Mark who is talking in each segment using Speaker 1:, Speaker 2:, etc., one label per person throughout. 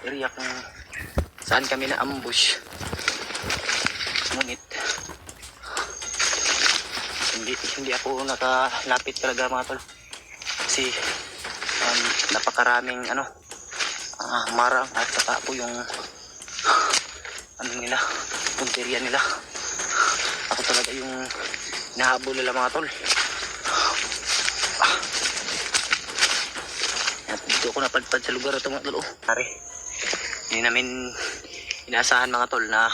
Speaker 1: area kung saan kami na ambush. Ngunit hindi ako nakalapit talaga mga tol. Kasi napakaraming marang at saka po yung nila, punteriya nila. Ako talaga yung nahabol nila mga tol. At dito ako napadpad sa lugar ito mga tol. Hindi namin inaasahan mga tol na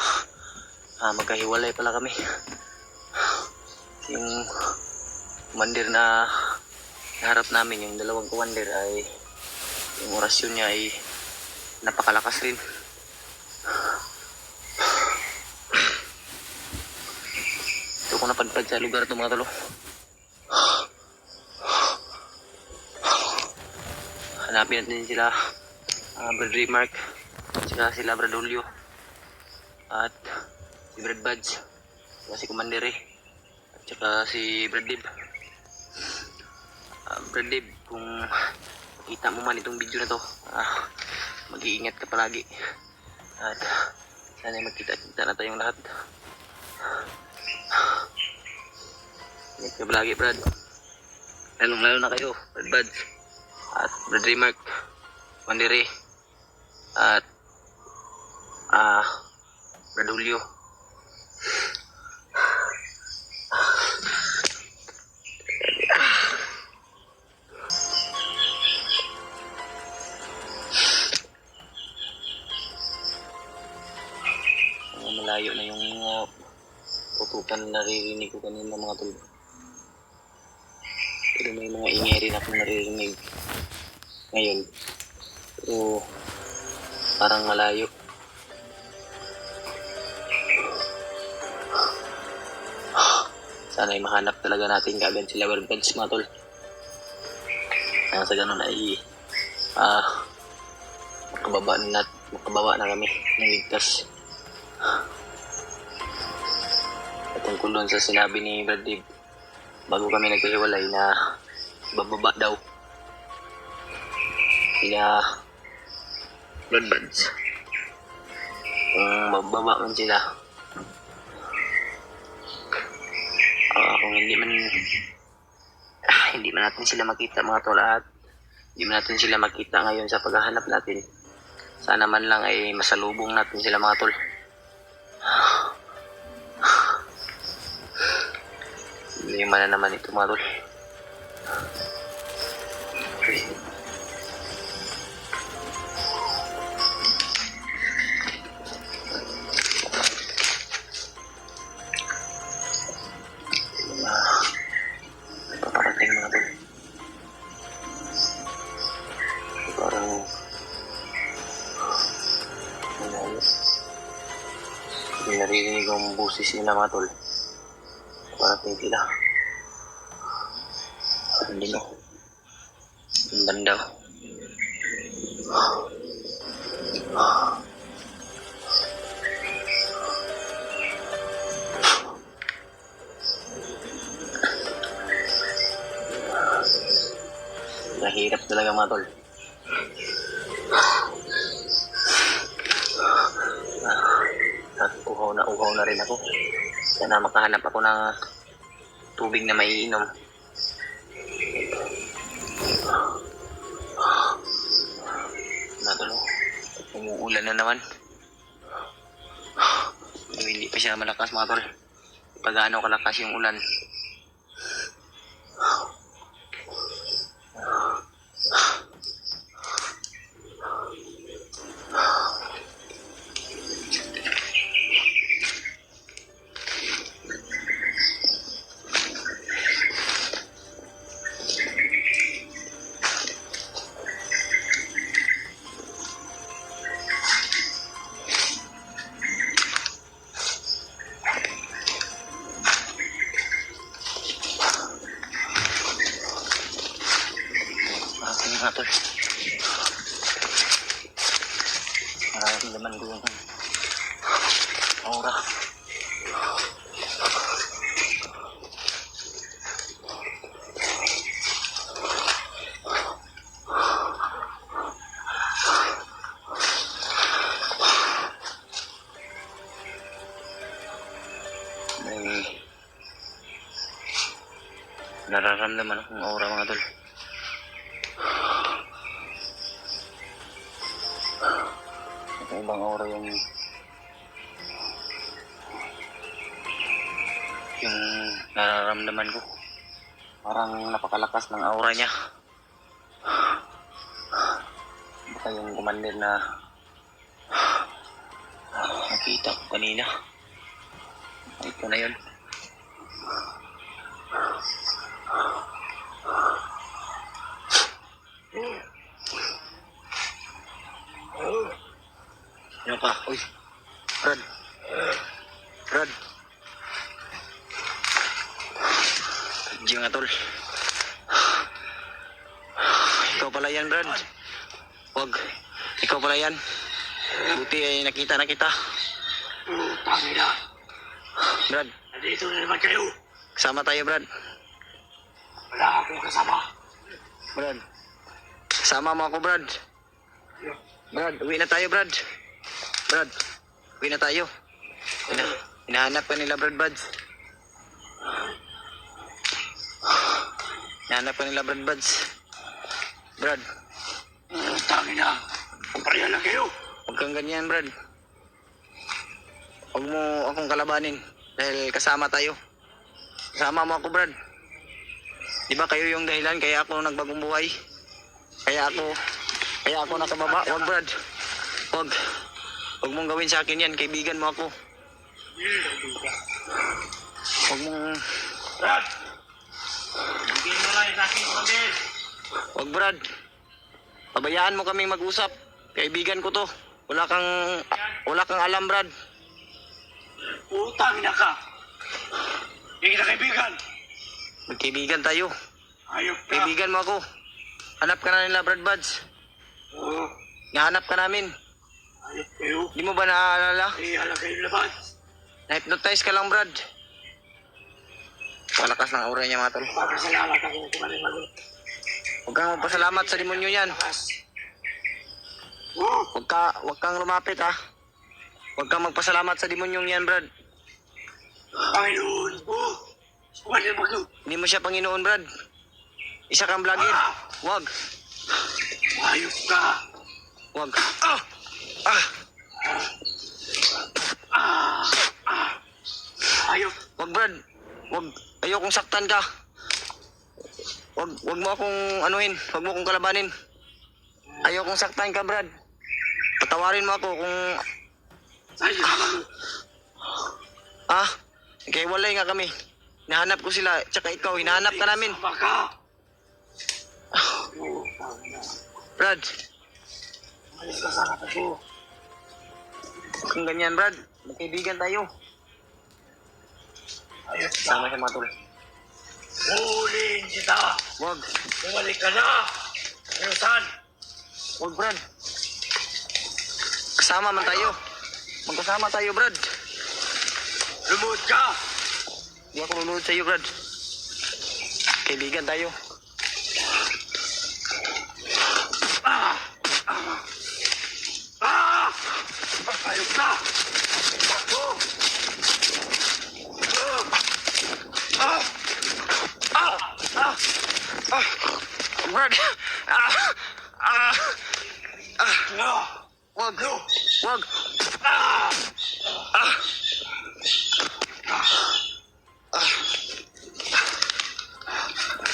Speaker 1: magkahiwalay pala kami. Yung commander na naharap namin, yung dalawang commander, ay yung orasyon niya ay napakalakas rin. Ito ko napadpad sa lugar ito mga tol. Hanapin natin sila Brad Remark, sila Brad Julio at si Brad Buds, si Commander at saka si Brad Dib. Brad Dib, kung kita mo man itong video na to, mag-iingat ka palagi at sana magkita-kita na tayong lahat. Ingat ka palagi Brad, lalong-lalo na kayo Brad Buds at Brad Remark, Commander at Brad Julio. Malayo na yung putukan na naririnig ko kanina mga tol. Pero may mga ingay rin akong naririnig ngayon. Pero parang malayo. Sana'y mahanap talaga natin kaagad sila Brad Buds mga tol. Sa ganun ay makabawa na kami ng ligtas. At tungkol doon sa sinabi ni Brad Dib bago kami nagkahiwalay na bababa daw sila Brad Buds, kung bababa man sila, kung hindi man natin sila makita mga tol, at hindi man natin sila makita ngayon sa paghahanap natin, sana man lang ay masalubong natin sila mga tol. Lima na naman ito mga tol. Paparating mga tol. Parang malayo. Hindi naririnig ang busis nila mga tol. Parating sila. Hindi no. Ang banda. Nahirap talaga mga tol. At uhaw na rin ako. Sana makahanap ako ng tubig na maiinom. Natulog. Umuulan na naman. Pero hindi pa siya malakas mga tol. Pag gaano kalakas yung ulan. Mga tol, maraming naman ko yung aura. Nararamdaman akong aura mga tol. Ibang aura yung nararamdaman ko. Parang napakalakas ng aura niya. Baka yung commander na nakita ko kanina. Ito na yun. Ano pa? Uy, Brad. Brad. Diyo nga tol. Ikaw pala yan, Brad. Wag. Ikaw pala yan. Buti ay nakita na kita.
Speaker 2: Tangina.
Speaker 1: Brad,
Speaker 2: Nandito na naman kayo.
Speaker 1: kasama tayo, Brad.
Speaker 2: Wala akong kasama.
Speaker 1: Brad. Kasama mo ako, Brad. Brad, uwi na tayo, Brad. Brad, uwi na tayo. Hinahanap ka nila, Brad Buds. Hinahanap ka nila, Brad Buds. Brad,
Speaker 2: Tangina. Pareha lang kayo.
Speaker 1: huwag kang ganyan, Brad. Huwag mo akong kalabanin dahil kasama tayo. Kasama mo ako, Brad. Di ba kayo yung dahilan kaya ako nagbagong buhay? Kaya ako nakababa. Huwag, Brad. Huwag. Huwag mong gawin sa akin yan. Kaibigan mo ako. Huwag mong...
Speaker 2: Brad. Bigyan mo lang yung aking pamil.
Speaker 1: Huwag, Brad. Pabayaan mo kaming mag-usap. Kaibigan ko to. Wala kang alam, Brad.
Speaker 2: Tangina ka. Hindi kita kaibigan.
Speaker 1: Magkaibigan tayo.
Speaker 2: Ayop ka.
Speaker 1: Kaibigan mo ako. Hanap ka na nila, Brad Buds.
Speaker 2: Oo.
Speaker 1: Nahanap ka namin.
Speaker 2: Ayop kayo.
Speaker 1: Di mo ba naaalala?
Speaker 2: Halang kayo labas.
Speaker 1: Na-hypnotize ka lang, Brad. Palakas ng aura niya, mga tol.
Speaker 2: Papasalamat ako kung ano yung
Speaker 1: Huwag kang magpasalamat sa demonyo yan.
Speaker 2: lakas.
Speaker 1: Huwag kang lumapit, ha. Huwag kang magpasalamat sa demonyong yan, Brad.
Speaker 2: Panginoon. Kumali mo ko.
Speaker 1: Hindi mo siya Panginoon, Brad. Isa kang vlogger. Huwag.
Speaker 2: Ayop ka.
Speaker 1: Huwag.
Speaker 2: Ayop.
Speaker 1: Huwag, Brad. Huwag. Ayokong saktan ka. Huwag mo akong anuhin. Huwag mo akong kalabanin. Ayokong saktan ka, Brad. Patawarin mo ako kung...
Speaker 2: Sa'yo naman mo.
Speaker 1: Kaya walay nga kami. Hinahanap ko sila. Tsaka ikaw, hinahanap ka namin.
Speaker 2: Sama ka.
Speaker 1: Brad,
Speaker 2: Alis ka sana ako.
Speaker 1: huwag kang ganyan, Brad. Magkaibigan tayo.
Speaker 2: Ayop ka.
Speaker 1: Sama sa mga tol.
Speaker 2: Huliin kita.
Speaker 1: Huwag.
Speaker 2: Bumalik ka na. Pero saan?
Speaker 1: Huwag, Brad. Kasama man tayo. Magkasama tayo, Brad.
Speaker 2: Lumuhod ka.
Speaker 1: Hindi ako lulunod sa iyo, Brad. Kaibigan tayo.
Speaker 2: Ayop ka. Ako.
Speaker 1: Brad!
Speaker 2: No.
Speaker 1: Wag! Wag!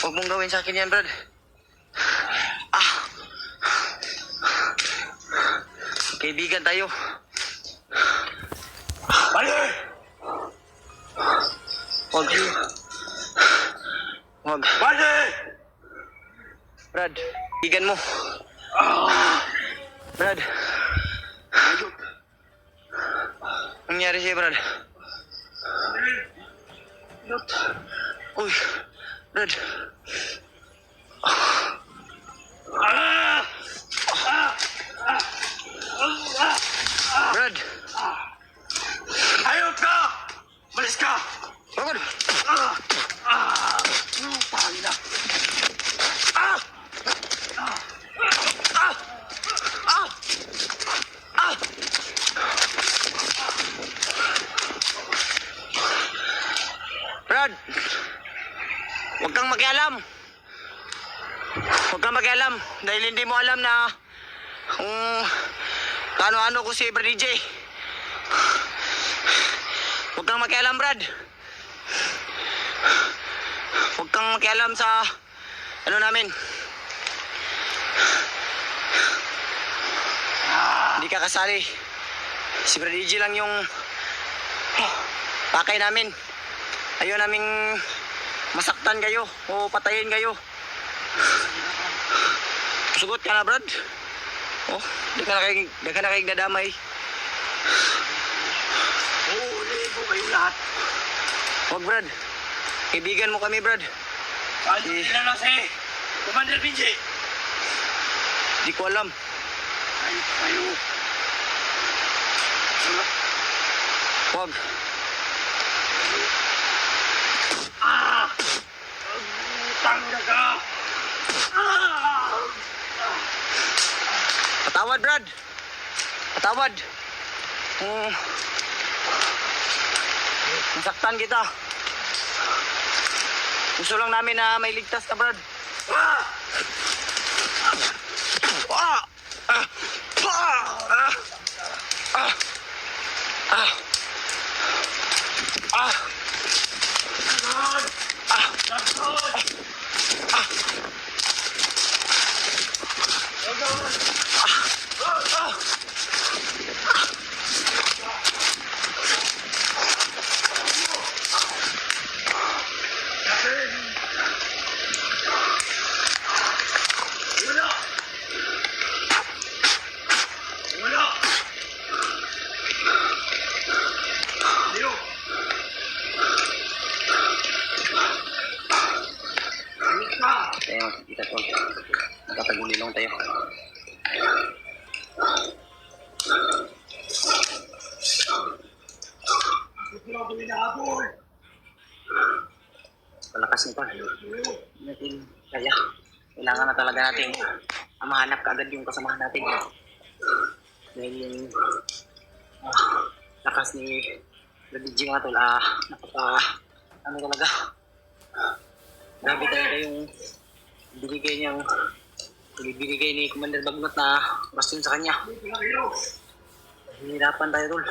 Speaker 1: Huwag mong gawin sa akin yan, Brad. Kaibigan tayo.
Speaker 2: Bali!
Speaker 1: Wag. Wag.
Speaker 2: Bali!
Speaker 1: Brad, kaibigan mo. Brad.
Speaker 2: Ayop.
Speaker 1: Anong nangyari sa'yo, Brad? Uy, Brad. Brad.
Speaker 2: Ayop ka! Malis ka!
Speaker 1: Brad.
Speaker 2: Tangina!
Speaker 1: Brad. Huwag kang makialam. Huwag kang makialam. Dahil hindi mo alam na kung ano-ano ko si Brad DJ. Huwag kang makialam, Brad. Huwag kang makialam sa ano namin. Hindi ka kasali. Si Brad DJ lang yung pakay namin. Ayaw naming masaktan kayo o patayin kayo. Sugot ka na, Brad. Oh, di ka na kayo nadamay.
Speaker 2: Uulihin ko kayo lahat.
Speaker 1: Huwag, Brad. Kaibigan mo kami, Brad.
Speaker 2: Kahit sila lang si Commander BJ.
Speaker 1: Di ko alam.
Speaker 2: Ayos kayo.
Speaker 1: Huwag.
Speaker 2: Utang na ka.
Speaker 1: Patawad, Brad. Patawad. Nasaktan kita. Gusto lang namin na may ligtas ka, Brad. Tayo, kita tol. Nakatagulilong tayo. Palakas nito. Natin kaya. Kailangan na talaga natin mahanap kaagad yung kasamahan natin. Dahil yung lakas ni Radiji nga tol, ano talaga. Grabe talaga yung binigay ni Commander Bagnot na bastion sa kanya. Hihirapan tayo tol.